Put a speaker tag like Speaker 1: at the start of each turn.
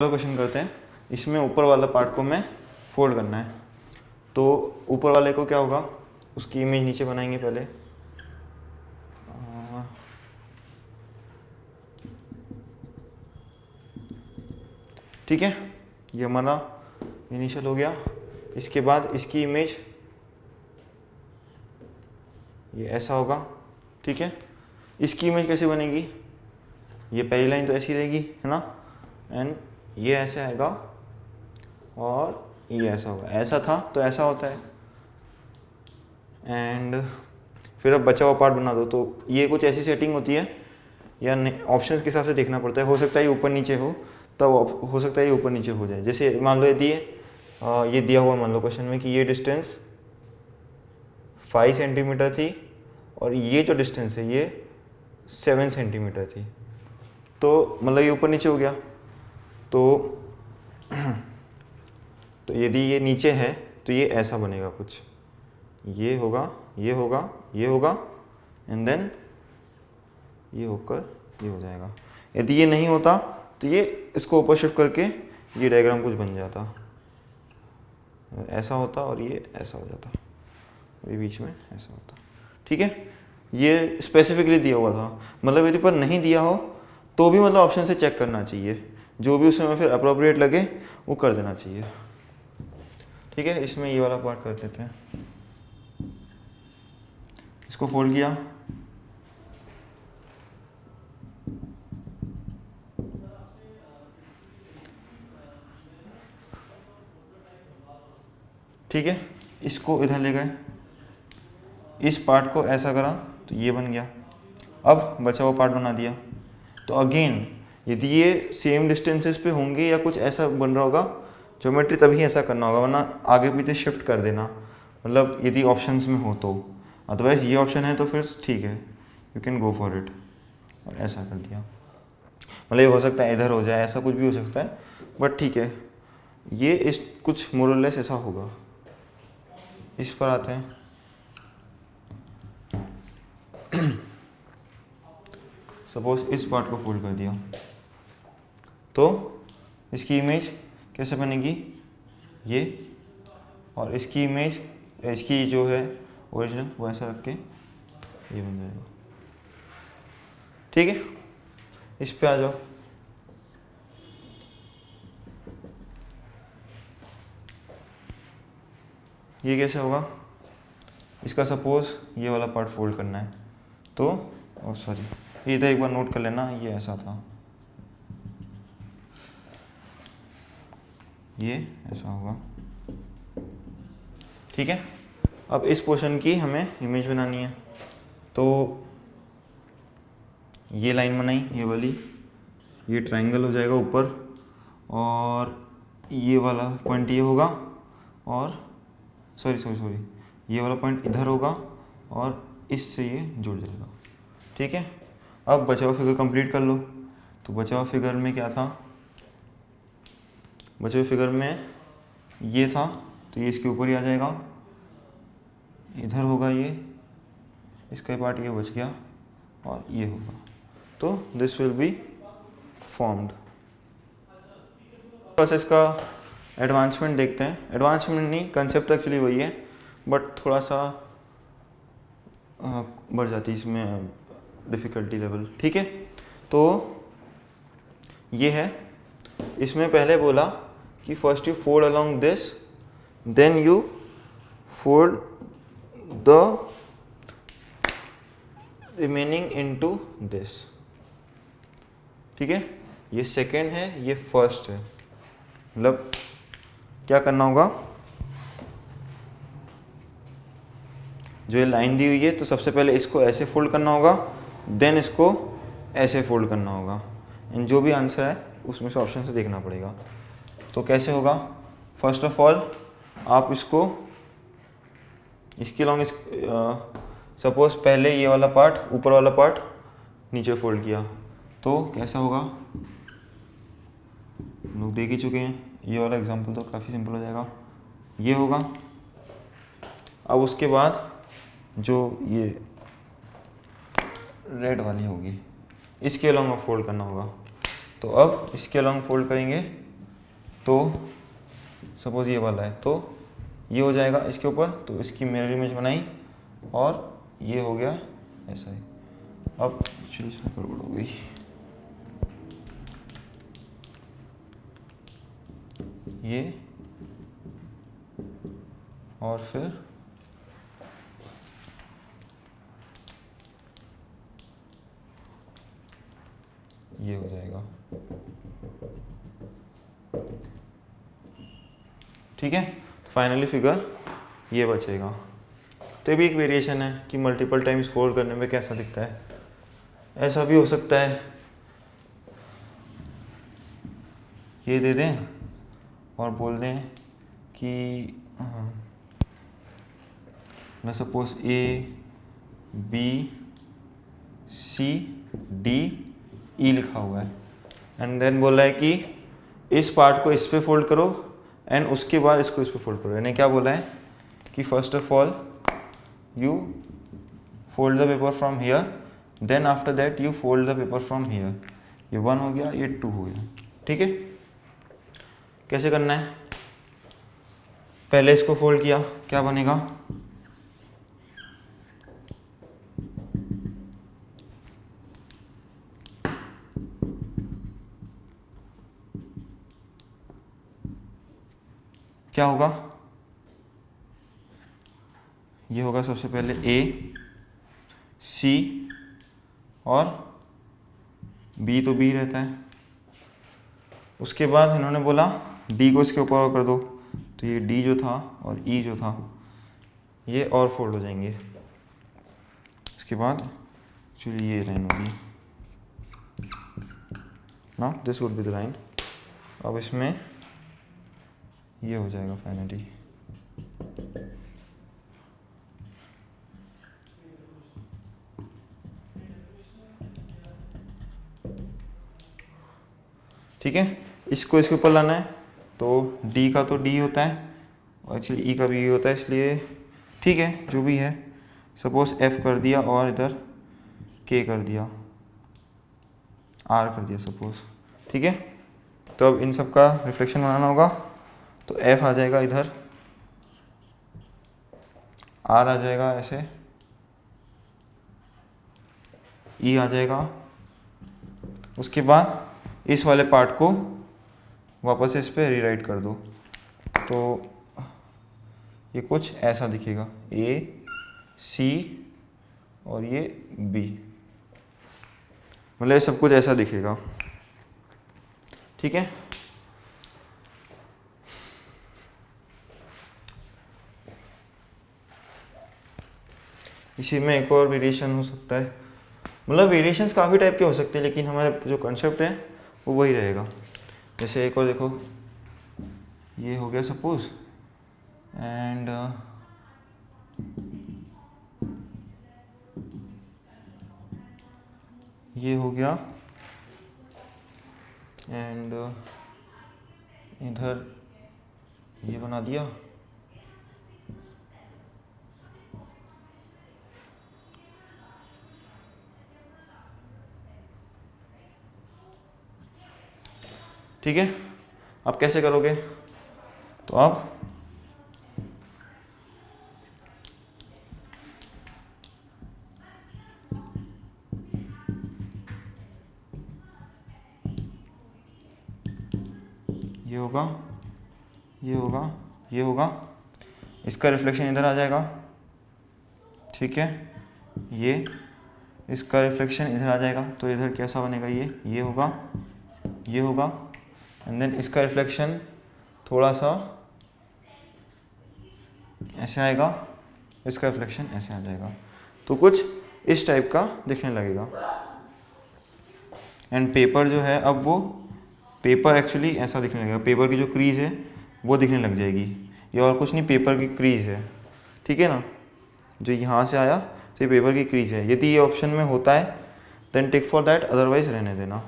Speaker 1: Question करते हैं। इसमें ऊपर वाला पार्ट को मैं फोल्ड करना है, तो ऊपर वाले को क्या होगा, उसकी इमेज नीचे बनाएंगे पहले। ठीक है, ये हमारा इनिशियल हो गया। इसके बाद इसकी इमेज ये ऐसा होगा। ठीक है, इसकी इमेज कैसे बनेगी, ये पहली लाइन तो ऐसी रहेगी है ना, एंड ये ऐसे आएगा और ये ऐसा होगा। ऐसा था तो ऐसा होता है, एंड फिर अब बचा हुआ पार्ट बना दो। तो ये कुछ ऐसी सेटिंग होती है, या ऑप्शंस के हिसाब से देखना पड़ता है। हो सकता है ये ऊपर नीचे हो, तब हो सकता है ये ऊपर नीचे हो जाए। जैसे मान लो ये दिया हुआ, मान लो क्वेश्चन में कि ये डिस्टेंस 5 सेंटीमीटर थी और ये जो डिस्टेंस है ये 7 सेंटीमीटर थी, तो मतलब ये ऊपर नीचे हो गया। तो यदि ये नीचे है तो ये ऐसा बनेगा कुछ, ये होगा, ये होगा, ये होगा, एंड देन ये होकर ये हो जाएगा। यदि ये नहीं होता तो ये इसको ऊपर शिफ्ट करके ये डायग्राम कुछ बन जाता, ऐसा होता और ये ऐसा हो जाता, ये बीच में ऐसा होता। ठीक है, ये स्पेसिफिकली दिया हुआ था। मतलब यदि पर नहीं दिया हो तो भी मतलब ऑप्शन से चेक करना चाहिए, जो भी उसमें फिर अप्रोप्रिएट लगे वो कर देना चाहिए। ठीक है, इसमें ये वाला पार्ट कर लेते हैं। इसको फोल्ड किया, ठीक है, इसको इधर ले गए, इस पार्ट को ऐसा करा तो ये बन गया। अब बचा हुआ पार्ट बना दिया। तो अगेन यदि ये सेम डिस्टेंसेस पे होंगे या कुछ ऐसा बन रहा होगा ज्योमेट्री, तभी ऐसा करना होगा, वरना आगे पीछे शिफ्ट कर देना, मतलब यदि ऑप्शंस में हो तो। अदरवाइज ये ऑप्शन है तो फिर ठीक है, you can go for it. और ऐसा कर दिया, मतलब ये हो सकता है इधर हो जाए, ऐसा कुछ भी हो सकता है, बट ठीक है, ये इस कुछ मोरलेस ऐसा होगा। इस पर आते हैं। सपोज इस पार्ट को फोल्ड कर दिया, तो इसकी इमेज कैसे बनेगी, ये, और इसकी इमेज, इसकी जो है ओरिजिनल वो ऐसा रख के ये बन जाएगा। ठीक है, इस पे आ जाओ। ये कैसे होगा, इसका सपोज ये वाला पार्ट फोल्ड करना है, तो सॉरी, ये इधर एक बार नोट कर लेना, ये ऐसा था, ये ऐसा होगा। ठीक है, अब इस पोर्शन की हमें इमेज बनानी है, तो ये लाइन बनाई, ये वाली, ये ट्रायंगल हो जाएगा ऊपर, और ये वाला पॉइंट ये होगा, और सॉरी ये वाला पॉइंट इधर होगा, और इससे ये जुड़ जाएगा। ठीक है, अब बचा हुआ फिगर कंप्लीट कर लो। तो बचा हुआ फिगर में क्या था, बचे हुए फिगर में ये था, तो ये इसके ऊपर ही आ जाएगा, इधर होगा ये, इसका पार्ट ये बच गया, और ये होगा। तो दिस विल बी फॉर्म्ड। बस इसका एडवांसमेंट देखते हैं। एडवांसमेंट नहीं, कंसेप्ट एक्चुअली वही है, बट थोड़ा सा बढ़ जाती है इसमें डिफ़िकल्टी लेवल। ठीक है, तो ये है, इसमें पहले बोला कि first you fold along this, then you fold the remaining into this. ठीक है, ये सेकेंड है, ये फर्स्ट है। मतलब क्या करना होगा, जो ये लाइन दी हुई है, तो सबसे पहले इसको ऐसे फोल्ड करना होगा, देन इसको ऐसे फोल्ड करना होगा, एंड जो भी आंसर है उसमें से ऑप्शन से देखना पड़ेगा। तो कैसे होगा, फर्स्ट ऑफ ऑल आप इसको इसके लॉन्ग सपोज पहले ये वाला पार्ट, ऊपर वाला पार्ट नीचे फोल्ड किया, तो कैसा होगा, लोग देख ही चुके हैं। ये वाला एग्जांपल तो काफ़ी सिंपल हो जाएगा, ये होगा। अब उसके बाद जो ये रेड वाली होगी, इसके अलॉन्ग फोल्ड करना होगा। तो अब इसके अलॉन्ग फोल्ड करेंगे तो सपोज ये वाला है तो ये हो जाएगा इसके ऊपर, तो इसकी मिरर इमेज बनाई और ये हो गया ऐसा ही। अब एक्चुअली इसमें गड़बड़ हो गई, ये और फिर ये हो जाएगा, ठीक है। तो फाइनली फिगर ये बचेगा। तो ये भी एक वेरिएशन है कि मल्टीपल टाइम्स फोल्ड करने में कैसा दिखता है। ऐसा भी हो सकता है ये दे दें और बोल दें कि मैं suppose A B C D E लिखा हुआ है एंड देन बोला है कि इस पार्ट को इस पे फोल्ड करो एंड उसके बाद इसको इस पे फोल्ड करो। यानी क्या बोला है कि first of all you fold the paper from here, then after that you fold the paper from here। ये 1 हो गया, ये 2 हो गया, ठीक है। कैसे करना है, पहले इसको फोल्ड किया, क्या बनेगा, क्या होगा, ये होगा सबसे पहले A C और B, तो B रहता है। उसके बाद इन्होंने बोला D को इसके ऊपर कर दो, तो ये D जो था और E जो था ये और फोल्ड हो जाएंगे। उसके बाद चलिए ये लाइन होगी ना, this would be the line. अब इसमें ये हो जाएगा फाइनली, ठीक है। इसको इसके ऊपर लाना है, तो D का तो D होता है और एक्चुअली E का भी E होता है, इसलिए ठीक है जो भी है। सपोज F कर दिया और इधर K कर दिया, R कर दिया सपोज, ठीक है। तो अब इन सब का रिफ्लेक्शन बनाना होगा, तो F आ जाएगा इधर, R आ जाएगा ऐसे, E आ जाएगा। उसके बाद इस वाले पार्ट को वापस इस पे रीराइट कर दो, तो ये कुछ ऐसा दिखेगा, A C और ये B, मतलब ये सब कुछ ऐसा दिखेगा, ठीक है। इसी में एक और वेरिएशन हो सकता है, मतलब वेरिएशंस काफ़ी टाइप के हो सकते हैं, लेकिन हमारे जो कॉन्सेप्ट है वो वही रहेगा। जैसे एक और देखो, ये हो गया सपोज एंड ये हो गया एंड इधर ये बना दिया, ठीक है। अब कैसे करोगे, तो अब ये होगा, ये होगा, ये होगा, इसका रिफ्लेक्शन इधर आ जाएगा, ठीक है। ये इसका रिफ्लेक्शन इधर आ जाएगा, तो इधर कैसा बनेगा, ये होगा, ये होगा एंड देन इसका रिफ्लेक्शन थोड़ा सा ऐसे आएगा, इसका रिफ्लेक्शन ऐसे आ जाएगा, तो कुछ इस टाइप का दिखने लगेगा। एंड पेपर जो है, अब वो पेपर एक्चुअली ऐसा दिखने लगेगा, पेपर की जो क्रीज है वो दिखने लग जाएगी, ये और कुछ नहीं पेपर की क्रीज है, ठीक है ना। जो यहाँ से आया तो ये पेपर की क्रीज है। यदि ये ऑप्शन में होता है then tick for that, otherwise रहने देना।